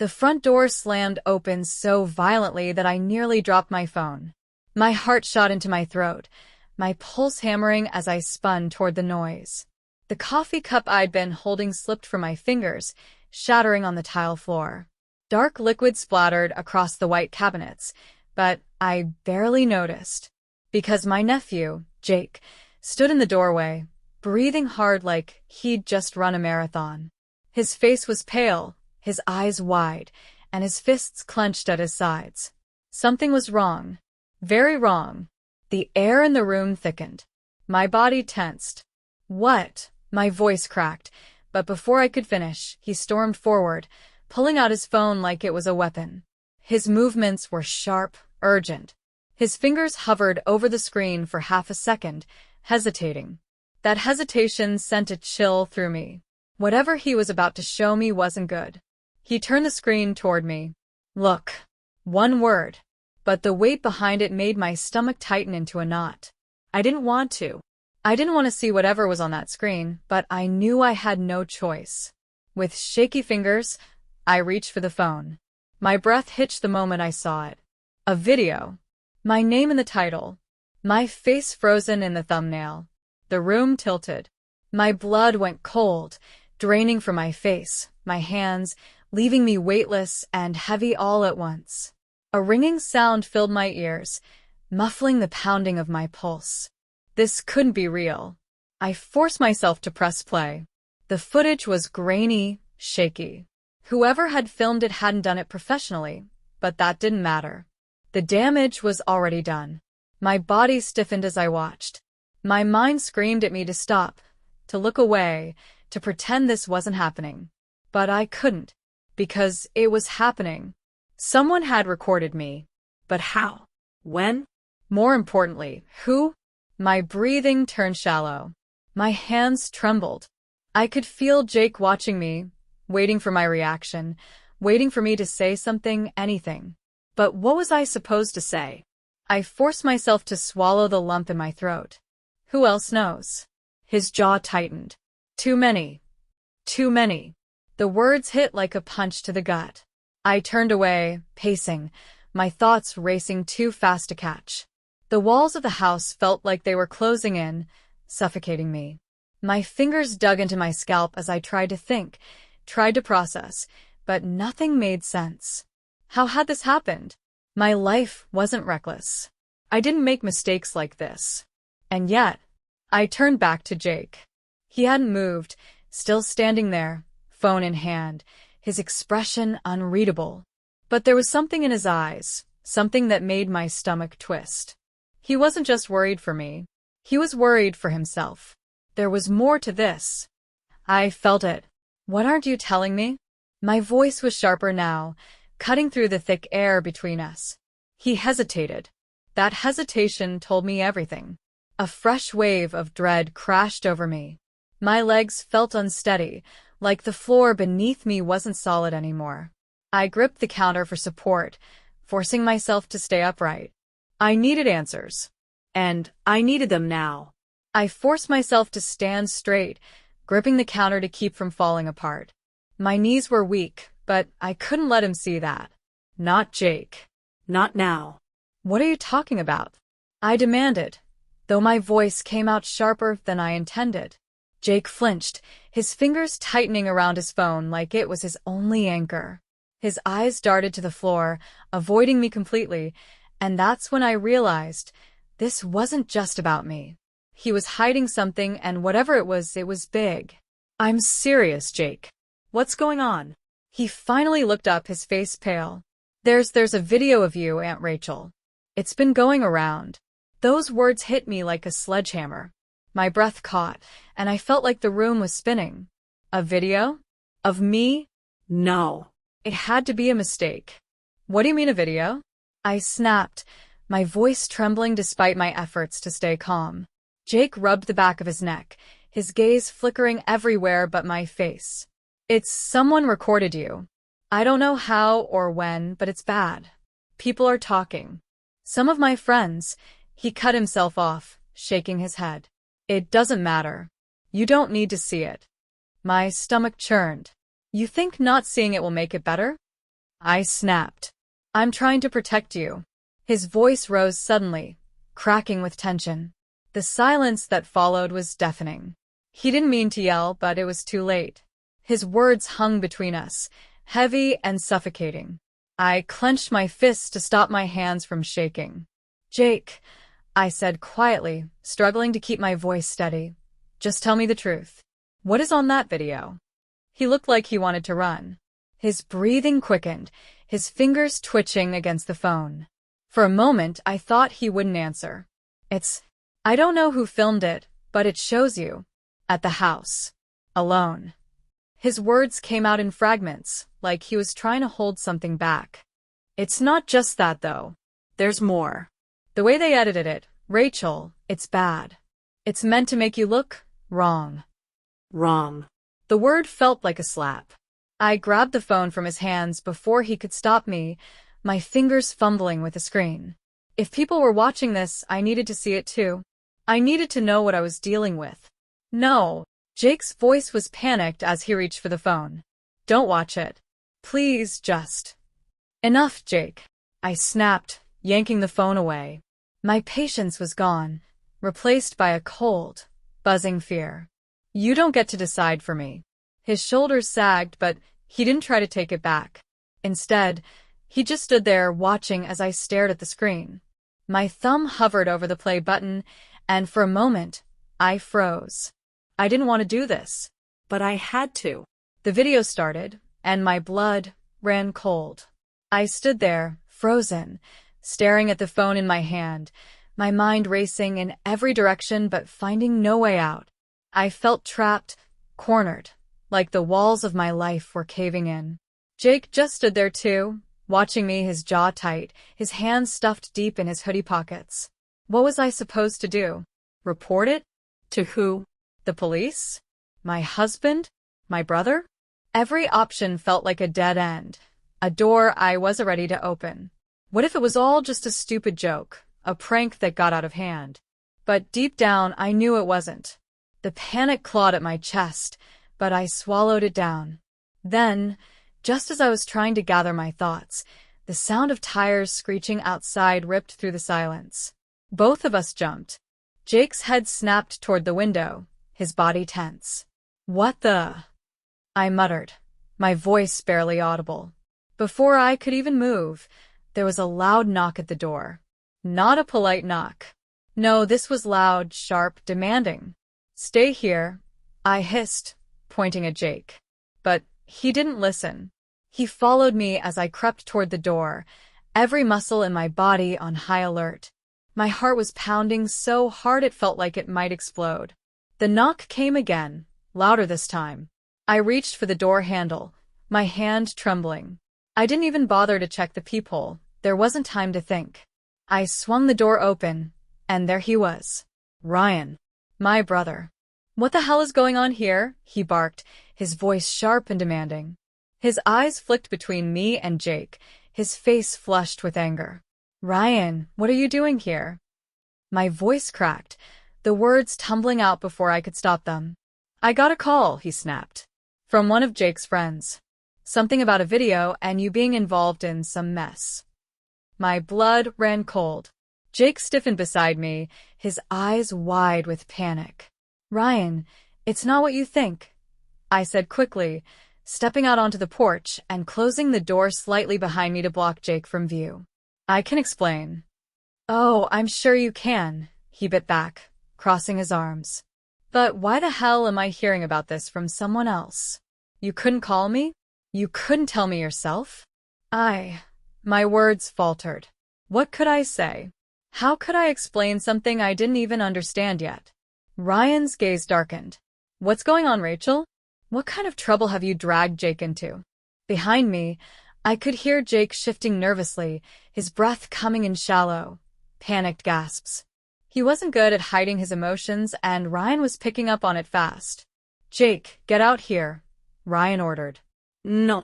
The front door slammed open so violently that I nearly dropped my phone. My heart shot into my throat, my pulse hammering as I spun toward the noise. The coffee cup I'd been holding slipped from my fingers, shattering on the tile floor. Dark liquid splattered across the white cabinets, but I barely noticed, because my nephew, Jake, stood in the doorway, breathing hard like he'd just run a marathon. His face was pale, his eyes wide, and his fists clenched at his sides. Something was wrong. Very wrong. The air in the room thickened. My body tensed. "What?" My voice cracked, but before I could finish, he stormed forward, pulling out his phone like it was a weapon. His movements were sharp, urgent. His fingers hovered over the screen for half a second, hesitating. That hesitation sent a chill through me. Whatever he was about to show me wasn't good. He turned the screen toward me. "Look." One word, but the weight behind it made my stomach tighten into a knot. I didn't want to. I didn't want to see whatever was on that screen, but I knew I had no choice. With shaky fingers, I reached for the phone. My breath hitched the moment I saw it. A video. My name in the title. My face frozen in the thumbnail. The room tilted. My blood went cold, draining from my face, my hands, leaving me weightless and heavy all at once. A ringing sound filled my ears, muffling the pounding of my pulse. This couldn't be real. I forced myself to press play. The footage was grainy, shaky. Whoever had filmed it hadn't done it professionally, but that didn't matter. The damage was already done. My body stiffened as I watched. My mind screamed at me to stop, to look away, to pretend this wasn't happening. But I couldn't, because it was happening. Someone had recorded me. But how? When? More importantly, who? My breathing turned shallow. My hands trembled. I could feel Jake watching me, waiting for my reaction, waiting for me to say something, anything. But what was I supposed to say? I forced myself to swallow the lump in my throat. Who else knows? His jaw tightened. Too many. Too many. The words hit like a punch to the gut. I turned away, pacing, my thoughts racing too fast to catch. The walls of the house felt like they were closing in, suffocating me. My fingers dug into my scalp as I tried to think, tried to process, but nothing made sense. How had this happened? My life wasn't reckless. I didn't make mistakes like this. And yet, I turned back to Jake. He hadn't moved, still standing there, phone in hand, his expression unreadable. But there was something in his eyes, something that made my stomach twist. He wasn't just worried for me. He was worried for himself. There was more to this. I felt it. "What aren't you telling me?" My voice was sharper now, cutting through the thick air between us. He hesitated. That hesitation told me everything. A fresh wave of dread crashed over me. My legs felt unsteady, like the floor beneath me wasn't solid anymore. I gripped the counter for support, forcing myself to stay upright. I needed answers. And I needed them now. I forced myself to stand straight, gripping the counter to keep from falling apart. My knees were weak, but I couldn't let him see that. Not Jake. Not now. "What are you talking about?" I demanded, though my voice came out sharper than I intended. Jake flinched, his fingers tightening around his phone like it was his only anchor. His eyes darted to the floor, avoiding me completely, and that's when I realized this wasn't just about me. He was hiding something, and whatever it was big. "I'm serious, Jake. What's going on?" He finally looked up, his face pale. There's a video of you, Aunt Rachel. It's been going around." Those words hit me like a sledgehammer. My breath caught, and I felt like the room was spinning. A video? Of me? No. It had to be a mistake. "What do you mean a video?" I snapped, my voice trembling despite my efforts to stay calm. Jake rubbed the back of his neck, his gaze flickering everywhere but my face. "It's someone recorded you. I don't know how or when, but it's bad. People are talking. Some of my friends." He cut himself off, shaking his head. "It doesn't matter. You don't need to see it." My stomach churned. "You think not seeing it will make it better?" I snapped. I'm trying to protect you. His voice rose suddenly, cracking with tension. The silence that followed was deafening. He didn't mean to yell, but it was too late. His words hung between us, heavy and suffocating. I clenched my fists to stop my hands from shaking. Jake, I said quietly, struggling to keep my voice steady. Just tell me the truth. What is on that video? He looked like he wanted to run. His breathing quickened, his fingers twitching against the phone. For a moment, I thought he wouldn't answer. I don't know who filmed it, but it shows you. At the house. Alone. His words came out in fragments, like he was trying to hold something back. It's not just that, though. There's more. The way they edited it, Rachel, it's bad. It's meant to make you look wrong. Wrong. The word felt like a slap. I grabbed the phone from his hands before he could stop me, my fingers fumbling with the screen. If people were watching this, I needed to see it too. I needed to know what I was dealing with. No. Jake's voice was panicked as he reached for the phone. Don't watch it. Please, just. Enough, Jake. I snapped, yanking the phone away. My patience was gone, replaced by a cold, buzzing fear. You don't get to decide for me. His shoulders sagged, but he didn't try to take it back. Instead, he just stood there watching as I stared at the screen. My thumb hovered over the play button, and for a moment, I froze. I didn't want to do this, but I had to. The video started, and my blood ran cold. I stood there, frozen, staring at the phone in my hand, my mind racing in every direction but finding no way out. I felt trapped, cornered, like the walls of my life were caving in. Jake just stood there too, watching me, his jaw tight, his hands stuffed deep in his hoodie pockets. What was I supposed to do? Report it? To who? The police? My husband? My brother? Every option felt like a dead end, a door I wasn't ready to open. What if it was all just a stupid joke, a prank that got out of hand? But deep down, I knew it wasn't. The panic clawed at my chest, but I swallowed it down. Then, just as I was trying to gather my thoughts, the sound of tires screeching outside ripped through the silence. Both of us jumped. Jake's head snapped toward the window, his body tense. What the? I muttered, my voice barely audible. Before I could even move, there was a loud knock at the door. Not a polite knock. No, this was loud, sharp, demanding. Stay here, I hissed, pointing at Jake. But he didn't listen. He followed me as I crept toward the door, every muscle in my body on high alert. My heart was pounding so hard it felt like it might explode. The knock came again, louder this time. I reached for the door handle, my hand trembling. I didn't even bother to check the peephole. There wasn't time to think. I swung the door open, and there he was. Ryan. My brother. What the hell is going on here? He barked, his voice sharp and demanding. His eyes flicked between me and Jake, his face flushed with anger. Ryan, what are you doing here? My voice cracked, the words tumbling out before I could stop them. I got a call, he snapped. From one of Jake's friends. Something about a video and you being involved in some mess. My blood ran cold. Jake stiffened beside me, his eyes wide with panic. Ryan, it's not what you think, I said quickly, stepping out onto the porch and closing the door slightly behind me to block Jake from view. I can explain. Oh, I'm sure you can, he bit back, crossing his arms. But why the hell am I hearing about this from someone else? You couldn't call me? You couldn't tell me yourself? My words faltered. What could I say? How could I explain something I didn't even understand yet? Ryan's gaze darkened. What's going on, Rachel? What kind of trouble have you dragged Jake into? Behind me, I could hear Jake shifting nervously, his breath coming in shallow, panicked gasps. He wasn't good at hiding his emotions, and Ryan was picking up on it fast. Jake, get out here, Ryan ordered. No.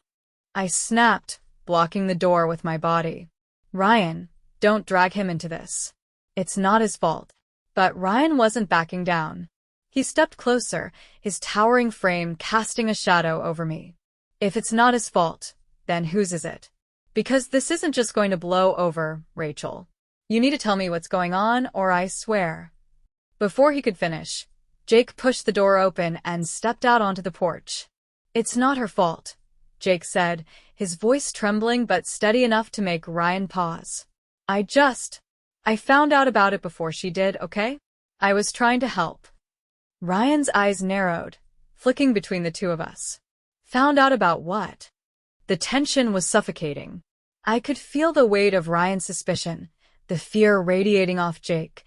I snapped, blocking the door with my body. Ryan, don't drag him into this. It's not his fault. But Ryan wasn't backing down. He stepped closer, his towering frame casting a shadow over me. If it's not his fault, then whose is it? Because this isn't just going to blow over, Rachel. You need to tell me what's going on, or I swear. Before he could finish, Jake pushed the door open and stepped out onto the porch. It's not her fault, Jake said, his voice trembling but steady enough to make Ryan pause. I found out about it before she did, okay? I was trying to help. Ryan's eyes narrowed, flicking between the two of us. Found out about what? The tension was suffocating. I could feel the weight of Ryan's suspicion, the fear radiating off Jake,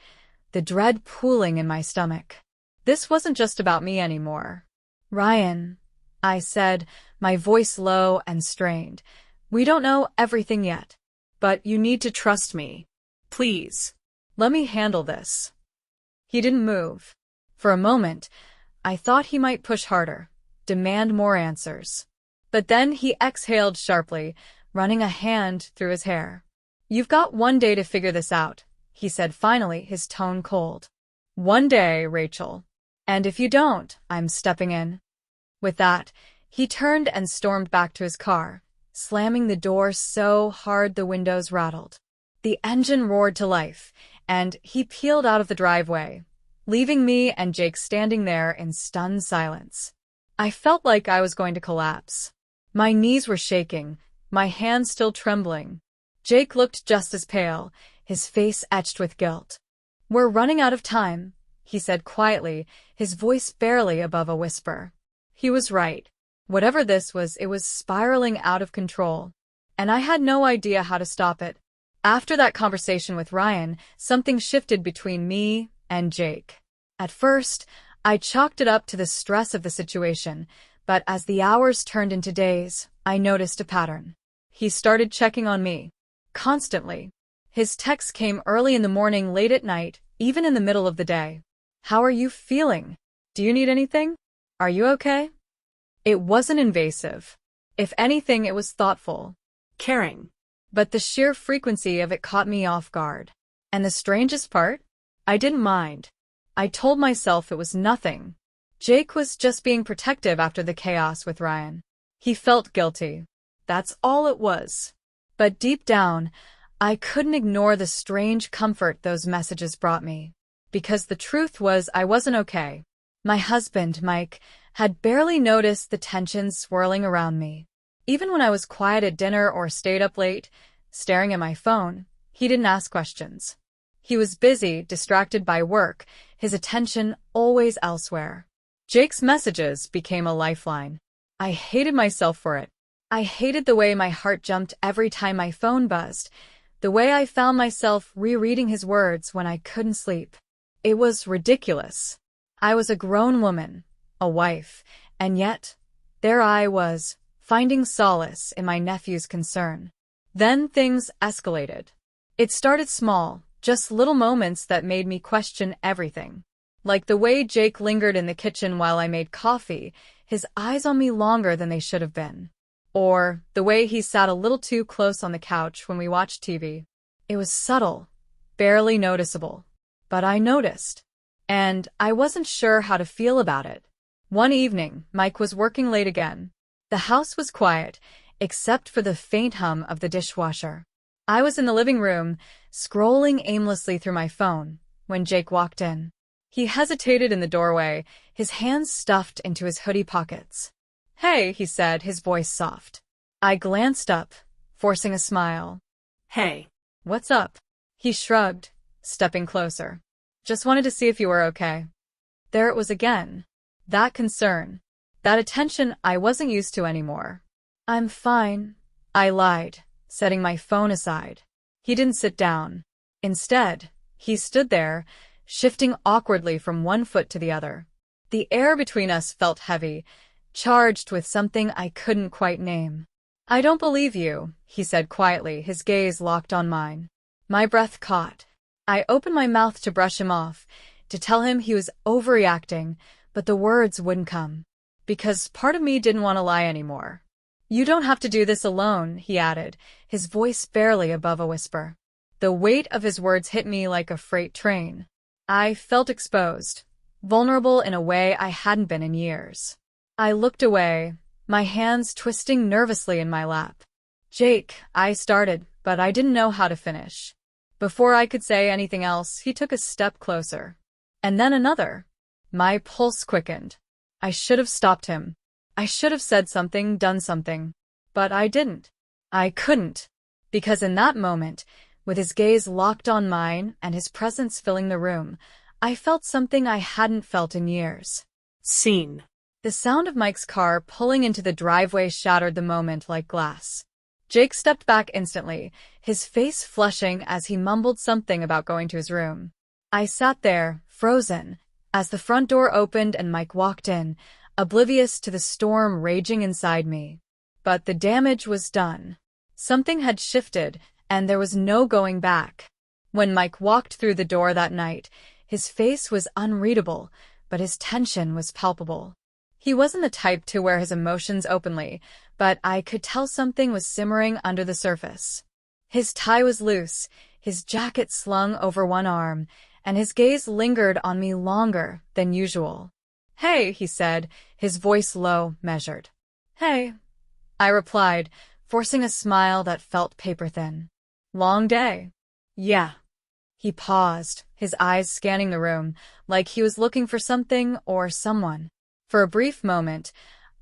the dread pooling in my stomach. This wasn't just about me anymore. Ryan, I said, my voice low and strained. We don't know everything yet, but you need to trust me. Please. Let me handle this. He didn't move. For a moment, I thought he might push harder, demand more answers. But then he exhaled sharply, running a hand through his hair. You've got one day to figure this out, he said finally, his tone cold. One day, Rachel. And if you don't, I'm stepping in. With that, he turned and stormed back to his car, slamming the door so hard the windows rattled. The engine roared to life, and he peeled out of the driveway, leaving me and Jake standing there in stunned silence. I felt like I was going to collapse. My knees were shaking, my hands still trembling. Jake looked just as pale, his face etched with guilt. We're running out of time, he said quietly, his voice barely above a whisper. He was right. Whatever this was, it was spiraling out of control, and I had no idea how to stop it. After that conversation with Ryan, something shifted between me and Jake. At first, I chalked it up to the stress of the situation, but as the hours turned into days, I noticed a pattern. He started checking on me. Constantly. His texts came early in the morning, late at night, even in the middle of the day. How are you feeling? Do you need anything? Are you okay? It wasn't invasive. If anything, it was thoughtful. Caring. But the sheer frequency of it caught me off guard. And the strangest part? I didn't mind. I told myself it was nothing. Jake was just being protective after the chaos with Ryan. He felt guilty. That's all it was. But deep down, I couldn't ignore the strange comfort those messages brought me. Because the truth was, I wasn't okay. My husband, Mike, had barely noticed the tension swirling around me. Even when I was quiet at dinner or stayed up late, staring at my phone, he didn't ask questions. He was busy, distracted by work, his attention always elsewhere. Jake's messages became a lifeline. I hated myself for it. I hated the way my heart jumped every time my phone buzzed, the way I found myself rereading his words when I couldn't sleep. It was ridiculous. I was a grown woman, a wife, and yet, there I was, finding solace in my nephew's concern. Then things escalated. It started small, just little moments that made me question everything. Like the way Jake lingered in the kitchen while I made coffee, his eyes on me longer than they should have been. Or the way he sat a little too close on the couch when we watched TV. It was subtle, barely noticeable. But I noticed. And I wasn't sure how to feel about it. One evening, Mike was working late again. The house was quiet, except for the faint hum of the dishwasher. I was in the living room, scrolling aimlessly through my phone, when Jake walked in. He hesitated in the doorway, his hands stuffed into his hoodie pockets. Hey, he said, his voice soft. I glanced up, forcing a smile. Hey. What's up? He shrugged, stepping closer. Just wanted to see if you were okay. There it was again. That concern. That attention I wasn't used to anymore. I'm fine, I lied, setting my phone aside. He didn't sit down. Instead, he stood there, shifting awkwardly from one foot to the other. The air between us felt heavy, charged with something I couldn't quite name. I don't believe you, he said quietly, his gaze locked on mine. My breath caught. I opened my mouth to brush him off, to tell him he was overreacting, but the words wouldn't come. Because part of me didn't want to lie anymore. You don't have to do this alone, he added, his voice barely above a whisper. The weight of his words hit me like a freight train. I felt exposed, vulnerable in a way I hadn't been in years. I looked away, my hands twisting nervously in my lap. Jake, I started, but I didn't know how to finish. Before I could say anything else, he took a step closer. And then another. My pulse quickened. I should have stopped him. I should have said something, done something. But I didn't. I couldn't. Because in that moment, with his gaze locked on mine and his presence filling the room, I felt something I hadn't felt in years. Scene. The sound of Mike's car pulling into the driveway shattered the moment like glass. Jake stepped back instantly, his face flushing as he mumbled something about going to his room. I sat there, frozen, as the front door opened and Mike walked in, oblivious to the storm raging inside me. But the damage was done. Something had shifted, and there was no going back. When Mike walked through the door that night, his face was unreadable, but his tension was palpable. He wasn't the type to wear his emotions openly, but I could tell something was simmering under the surface. His tie was loose, his jacket slung over one arm, and his gaze lingered on me longer than usual. "Hey," he said, his voice low, measured. "Hey," I replied, forcing a smile that felt paper-thin. "Long day." Yeah. He paused, his eyes scanning the room, like he was looking for something or someone. For a brief moment,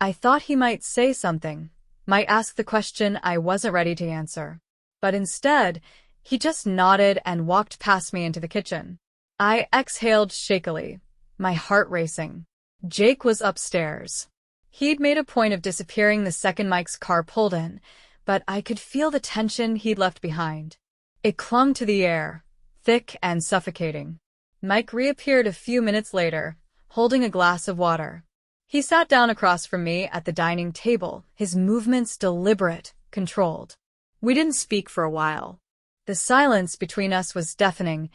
I thought he might say something, might ask the question I wasn't ready to answer. But instead, he just nodded and walked past me into the kitchen. I exhaled shakily, my heart racing. Jake was upstairs. He'd made a point of disappearing the second Mike's car pulled in, but I could feel the tension he'd left behind. It clung to the air, thick and suffocating. Mike reappeared a few minutes later, holding a glass of water. He sat down across from me at the dining table, his movements deliberate, controlled. We didn't speak for a while. The silence between us was deafening,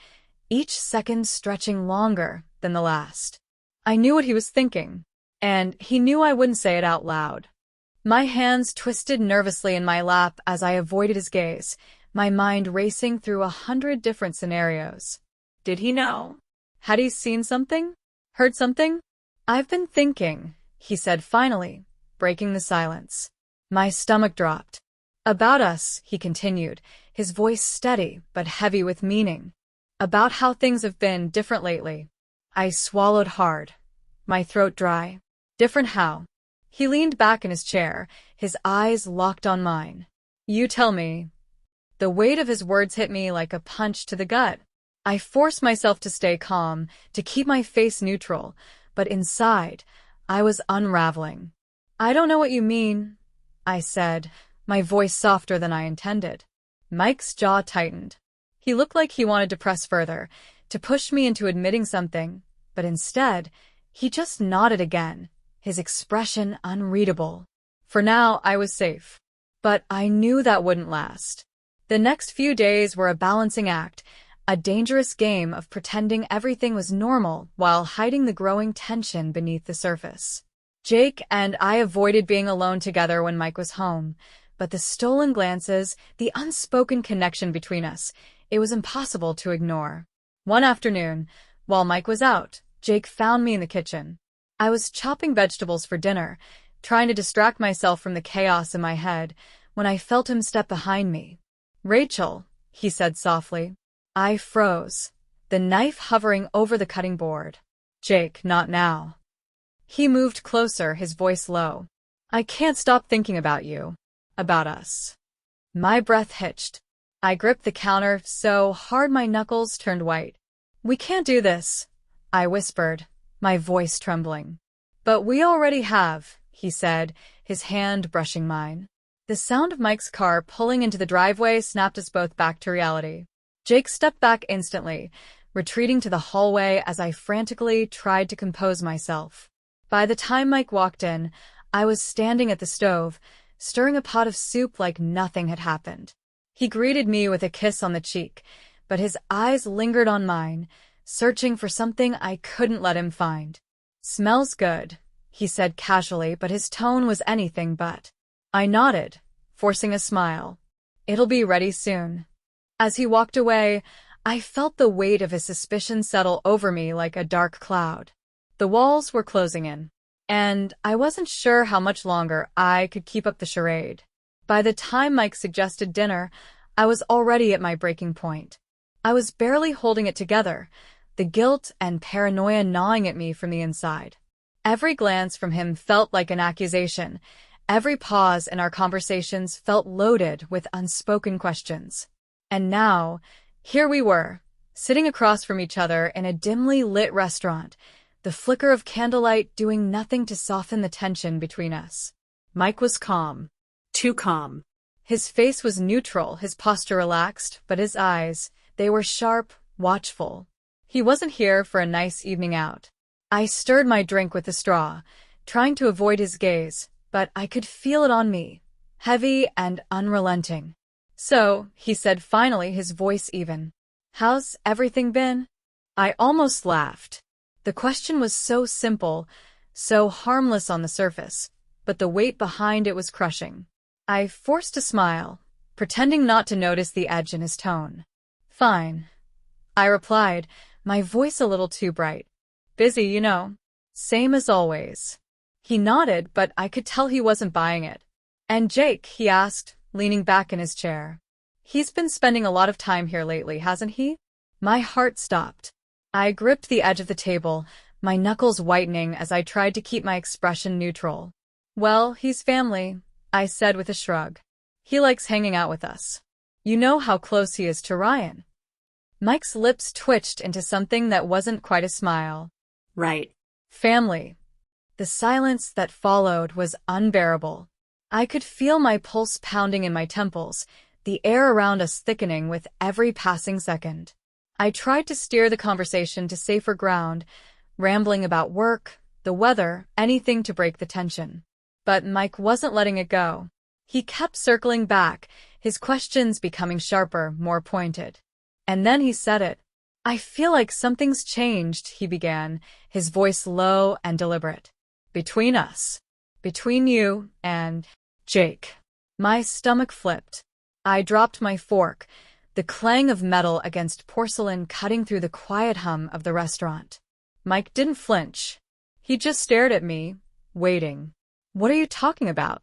each second stretching longer than the last. I knew what he was thinking, and he knew I wouldn't say it out loud. My hands twisted nervously in my lap as I avoided his gaze, my mind racing through 100 different scenarios. Did he know? Had he seen something? Heard something? "I've been thinking," he said finally, breaking the silence. My stomach dropped. "About us," he continued, his voice steady but heavy with meaning. "About how things have been different lately." I swallowed hard, my throat dry. "Different how?" He leaned back in his chair, his eyes locked on mine. "You tell me." The weight of his words hit me like a punch to the gut. I forced myself to stay calm, to keep my face neutral, but inside, I was unraveling. "I don't know what you mean," I said, my voice softer than I intended. Mike's jaw tightened. He looked like he wanted to press further, to push me into admitting something, but instead, he just nodded again, his expression unreadable. For now, I was safe. But I knew that wouldn't last. The next few days were a balancing act, a dangerous game of pretending everything was normal while hiding the growing tension beneath the surface. Jake and I avoided being alone together when Mike was home, but the stolen glances, the unspoken connection between us, it was impossible to ignore. One afternoon, while Mike was out, Jake found me in the kitchen. I was chopping vegetables for dinner, trying to distract myself from the chaos in my head, when I felt him step behind me. "Rachel," he said softly. I froze, the knife hovering over the cutting board. "Jake, not now." He moved closer, his voice low. "I can't stop thinking about you. About us." My breath hitched. I gripped the counter so hard my knuckles turned white. "We can't do this," I whispered, my voice trembling. "But we already have," he said, his hand brushing mine. The sound of Mike's car pulling into the driveway snapped us both back to reality. Jake stepped back instantly, retreating to the hallway as I frantically tried to compose myself. By the time Mike walked in, I was standing at the stove, stirring a pot of soup like nothing had happened. He greeted me with a kiss on the cheek, but his eyes lingered on mine, searching for something I couldn't let him find. "Smells good," he said casually, but his tone was anything but. I nodded, forcing a smile. "It'll be ready soon." As he walked away, I felt the weight of his suspicion settle over me like a dark cloud. The walls were closing in, and I wasn't sure how much longer I could keep up the charade. By the time Mike suggested dinner, I was already at my breaking point. I was barely holding it together, the guilt and paranoia gnawing at me from the inside. Every glance from him felt like an accusation. Every pause in our conversations felt loaded with unspoken questions. And now, here we were, sitting across from each other in a dimly lit restaurant, the flicker of candlelight doing nothing to soften the tension between us. Mike was calm. Too calm. His face was neutral, his posture relaxed, but his eyes, they were sharp, watchful. He wasn't here for a nice evening out. I stirred my drink with a straw, trying to avoid his gaze, but I could feel it on me, heavy and unrelenting. "So," he said finally, his voice even. "How's everything been?" I almost laughed. The question was so simple, so harmless on the surface, but the weight behind it was crushing. I forced a smile, pretending not to notice the edge in his tone. "Fine," I replied, my voice a little too bright. "Busy, you know. Same as always." He nodded, but I could tell he wasn't buying it. "And Jake?" he asked, leaning back in his chair. "He's been spending a lot of time here lately, hasn't he?" My heart stopped. I gripped the edge of the table, my knuckles whitening as I tried to keep my expression neutral. "Well, he's family," I said with a shrug. "He likes hanging out with us. You know how close he is to Ryan." Mike's lips twitched into something that wasn't quite a smile. Right. Family. The silence that followed was unbearable. I could feel my pulse pounding in my temples, the air around us thickening with every passing second. I tried to steer the conversation to safer ground, rambling about work, the weather, anything to break the tension. But Mike wasn't letting it go. He kept circling back, his questions becoming sharper, more pointed. And then he said it. "I feel like something's changed," he began, his voice low and deliberate. "Between us. Between you and Jake." My stomach flipped. I dropped my fork, the clang of metal against porcelain cutting through the quiet hum of the restaurant. Mike didn't flinch. He just stared at me, waiting. "What are you talking about?"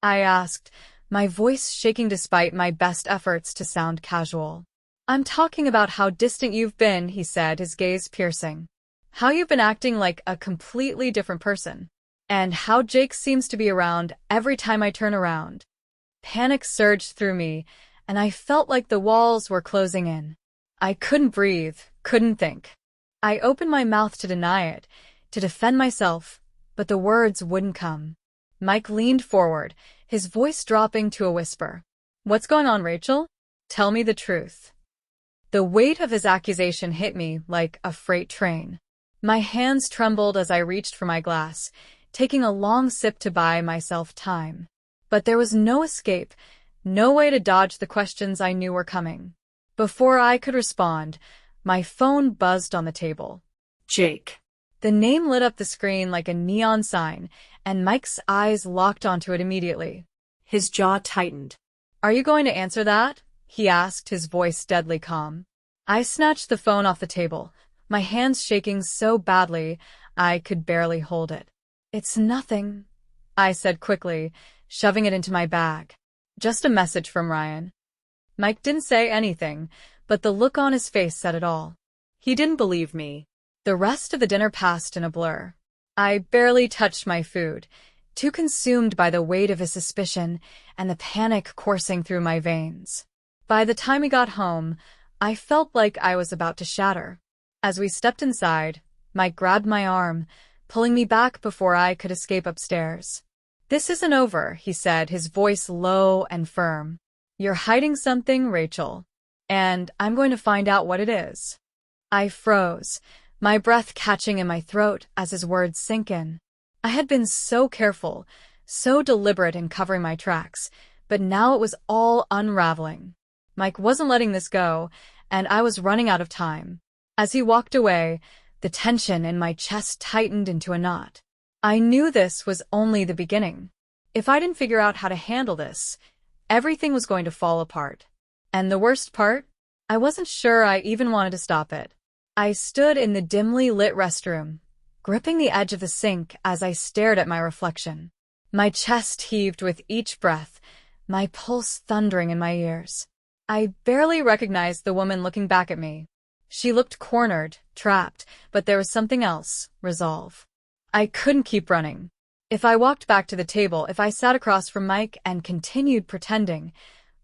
I asked, my voice shaking despite my best efforts to sound casual. "I'm talking about how distant you've been," he said, his gaze piercing. "How you've been acting like a completely different person. And how Jake seems to be around every time I turn around." Panic surged through me, and I felt like the walls were closing in. I couldn't breathe, couldn't think. I opened my mouth to deny it, to defend myself, but the words wouldn't come. Mike leaned forward, his voice dropping to a whisper. "What's going on, Rachel? Tell me the truth." The weight of his accusation hit me like a freight train. My hands trembled as I reached for my glass, taking a long sip to buy myself time. But there was no escape, no way to dodge the questions I knew were coming. Before I could respond, my phone buzzed on the table. Jake. The name lit up the screen like a neon sign, and Mike's eyes locked onto it immediately. His jaw tightened. "Are you going to answer that?" he asked, his voice deadly calm. I snatched the phone off the table, my hands shaking so badly I could barely hold it. "It's nothing," I said quickly, shoving it into my bag. "Just a message from Ryan." Mike didn't say anything, but the look on his face said it all. He didn't believe me. The rest of the dinner passed in a blur. I barely touched my food, too consumed by the weight of his suspicion and the panic coursing through my veins. By the time we got home, I felt like I was about to shatter. As we stepped inside, Mike grabbed my arm, pulling me back before I could escape upstairs. "This isn't over," he said, his voice low and firm. "You're hiding something, Rachel, and I'm going to find out what it is." I froze, my breath catching in my throat as his words sank in. I had been so careful, so deliberate in covering my tracks, but now it was all unraveling. Mike wasn't letting this go, and I was running out of time. As he walked away, the tension in my chest tightened into a knot. I knew this was only the beginning. If I didn't figure out how to handle this, everything was going to fall apart. And the worst part? I wasn't sure I even wanted to stop it. I stood in the dimly lit restroom, gripping the edge of the sink as I stared at my reflection. My chest heaved with each breath, my pulse thundering in my ears. I barely recognized the woman looking back at me. She looked cornered, trapped, but there was something else, resolve. I couldn't keep running. If I walked back to the table, if I sat across from Mike and continued pretending,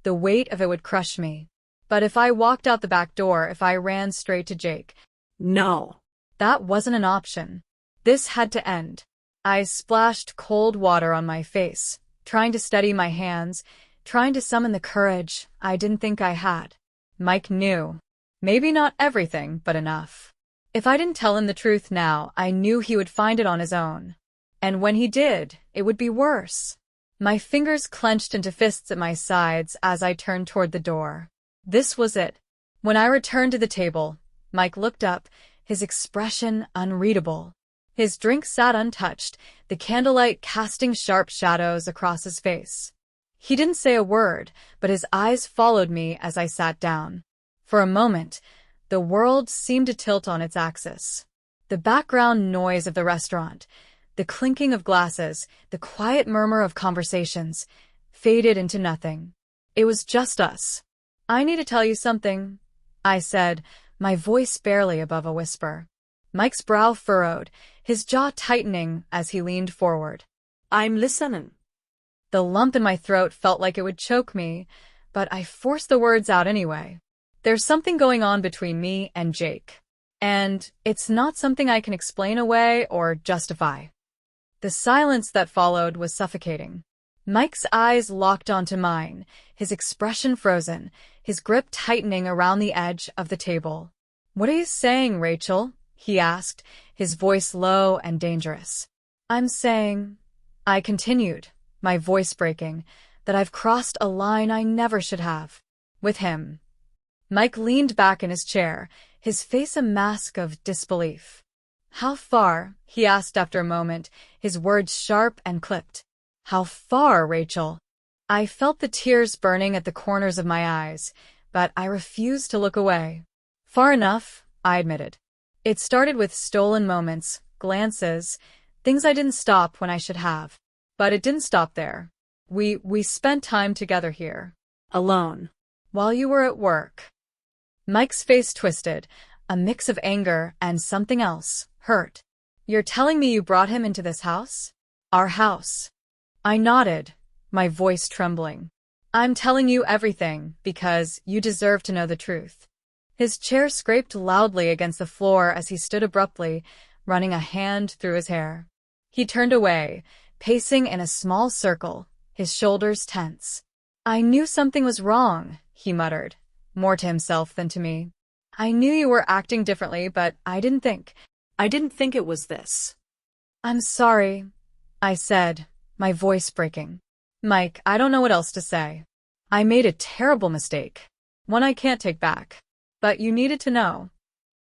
the weight of it would crush me. But if I walked out the back door, if I ran straight to Jake, No. that wasn't an option. This had to end. I splashed cold water on my face, trying to steady my hands, trying to summon the courage I didn't think I had. Mike knew. Maybe not everything, but enough. If I didn't tell him the truth now, I knew he would find it on his own. And when he did, it would be worse. My fingers clenched into fists at my sides as I turned toward the door. This was it. When I returned to the table, Mike looked up, his expression unreadable. His drink sat untouched, the candlelight casting sharp shadows across his face. He didn't say a word, but his eyes followed me as I sat down. For a moment, the world seemed to tilt on its axis. The background noise of the restaurant, the clinking of glasses, the quiet murmur of conversations, faded into nothing. It was just us. "I need to tell you something," I said, my voice barely above a whisper. Mike's brow furrowed, his jaw tightening as he leaned forward. "I'm listening." The lump in my throat felt like it would choke me, but I forced the words out anyway. "There's something going on between me and Jake. And it's not something I can explain away or justify." The silence that followed was suffocating. Mike's eyes locked onto mine, his expression frozen, his grip tightening around the edge of the table. "What are you saying, Rachel?" he asked, his voice low and dangerous. "I'm saying," I continued, my voice breaking, "that I've crossed a line I never should have. With him." Mike leaned back in his chair, his face a mask of disbelief. "How far?" he asked after a moment, his words sharp and clipped. "How far, Rachel?" I felt the tears burning at the corners of my eyes, but I refused to look away. "Far enough," I admitted. "It started with stolen moments, glances, things I didn't stop when I should have. But it didn't stop there. We spent time together here. Alone. While you were at work." Mike's face twisted, a mix of anger and something else, hurt. "You're telling me you brought him into this house? Our house?" I nodded, my voice trembling. "I'm telling you everything because you deserve to know the truth." His chair scraped loudly against the floor as he stood abruptly, running a hand through his hair. He turned away, pacing in a small circle, his shoulders tense. "I knew something was wrong," he muttered, more to himself than to me. "I knew you were acting differently, but I didn't think it was this." "I'm sorry," I said, my voice breaking. "Mike, I don't know what else to say. I made a terrible mistake. One I can't take back. But you needed to know."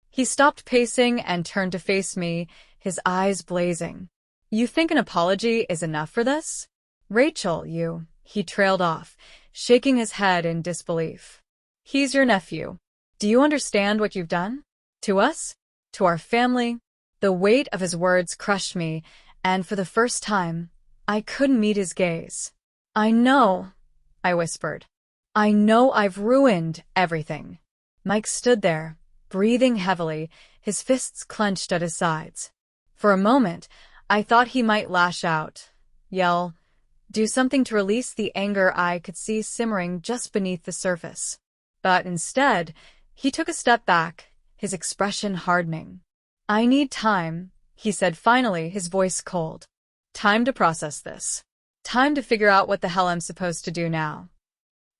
He stopped pacing and turned to face me, his eyes blazing. "You think an apology is enough for this? Rachel, he trailed off, shaking his head in disbelief. "He's your nephew. Do you understand what you've done? To us? To our family?" The weight of his words crushed me, and for the first time, I couldn't meet his gaze. "I know," I whispered. "I know I've ruined everything." Mike stood there, breathing heavily, his fists clenched at his sides. For a moment, I thought he might lash out, yell, do something to release the anger I could see simmering just beneath the surface. But instead, he took a step back, his expression hardening. "I need time," he said finally, his voice cold. "Time to process this. Time to figure out what the hell I'm supposed to do now."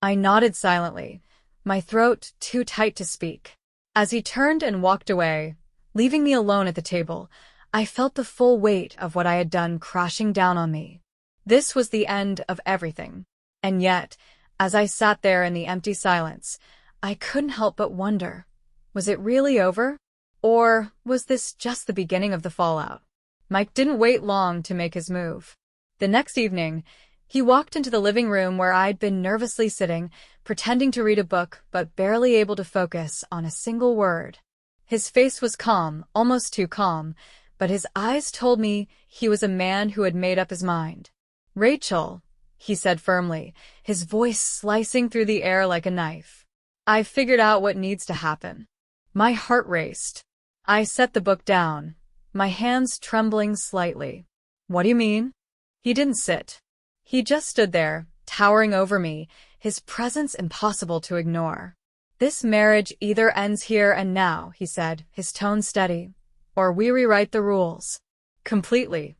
I nodded silently, my throat too tight to speak. As he turned and walked away, leaving me alone at the table, I felt the full weight of what I had done crashing down on me. This was the end of everything. And yet, as I sat there in the empty silence, I couldn't help but wonder, was it really over? Or was this just the beginning of the fallout? Mike didn't wait long to make his move. The next evening, he walked into the living room where I'd been nervously sitting, pretending to read a book but barely able to focus on a single word. His face was calm, almost too calm, but his eyes told me he was a man who had made up his mind. "Rachel," he said firmly, his voice slicing through the air like a knife. I figured out what needs to happen. My heart raced. I set the book down, my hands trembling slightly. What do you mean? He didn't sit. He just stood there, towering over me, his presence impossible to ignore. This marriage either ends here and now, he said, his tone steady, or we rewrite the rules. Completely.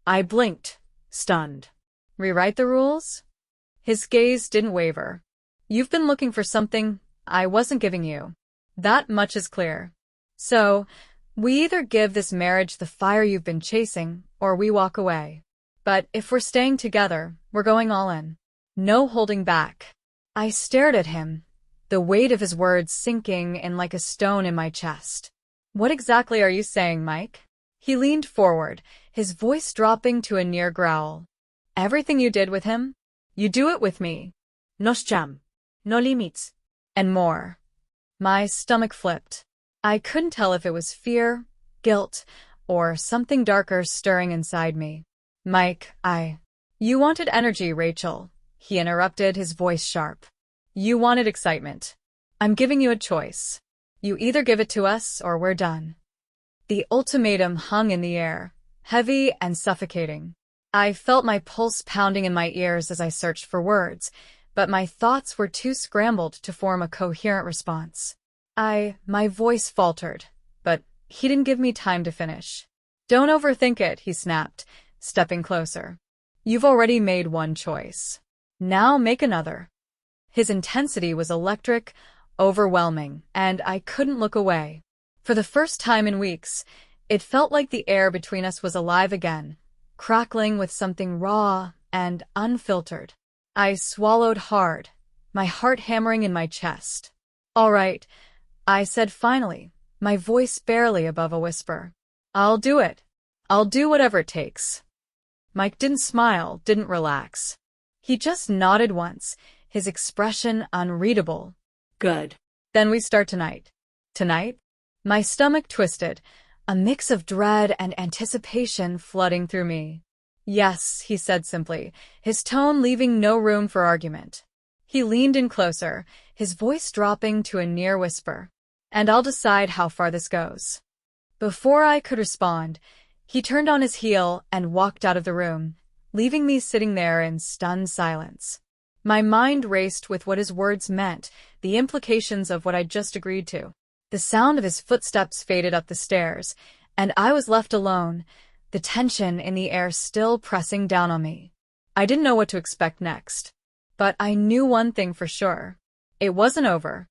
I blinked, stunned. Rewrite the rules? His gaze didn't waver. You've been looking for something I wasn't giving you. That much is clear. So, we either give this marriage the fire you've been chasing, or we walk away. But if we're staying together, we're going all in. No holding back. I stared at him, the weight of his words sinking in like a stone in my chest. What exactly are you saying, Mike? He leaned forward, his voice dropping to a near growl. Everything you did with him? You do it with me. Nos jam. No limits. And more. My stomach flipped. I couldn't tell if it was fear, guilt, or something darker stirring inside me. Mike, You wanted energy, Rachel. He interrupted, his voice sharp. You wanted excitement. I'm giving you a choice. You either give it to us or we're done. The ultimatum hung in the air, heavy and suffocating. I felt my pulse pounding in my ears as I searched for words, but my thoughts were too scrambled to form a coherent response. My voice faltered, but he didn't give me time to finish. Don't overthink it, he snapped, stepping closer. You've already made one choice. Now make another. His intensity was electric, overwhelming, and I couldn't look away. For the first time in weeks, it felt like the air between us was alive again, crackling with something raw and unfiltered. I swallowed hard, my heart hammering in my chest. All right, I said finally, my voice barely above a whisper. I'll do it. I'll do whatever it takes. Mike didn't smile, didn't relax. He just nodded once, his expression unreadable. Good. Then we start tonight. Tonight? My stomach twisted, a mix of dread and anticipation flooding through me. Yes, he said simply, his tone leaving no room for argument. He leaned in closer, his voice dropping to a near whisper. And I'll decide how far this goes. Before I could respond, he turned on his heel and walked out of the room, leaving me sitting there in stunned silence. My mind raced with what his words meant, the implications of what I'd just agreed to. The sound of his footsteps faded up the stairs, and I was left alone, the tension in the air still pressing down on me. I didn't know what to expect next. But I knew one thing for sure. It wasn't over.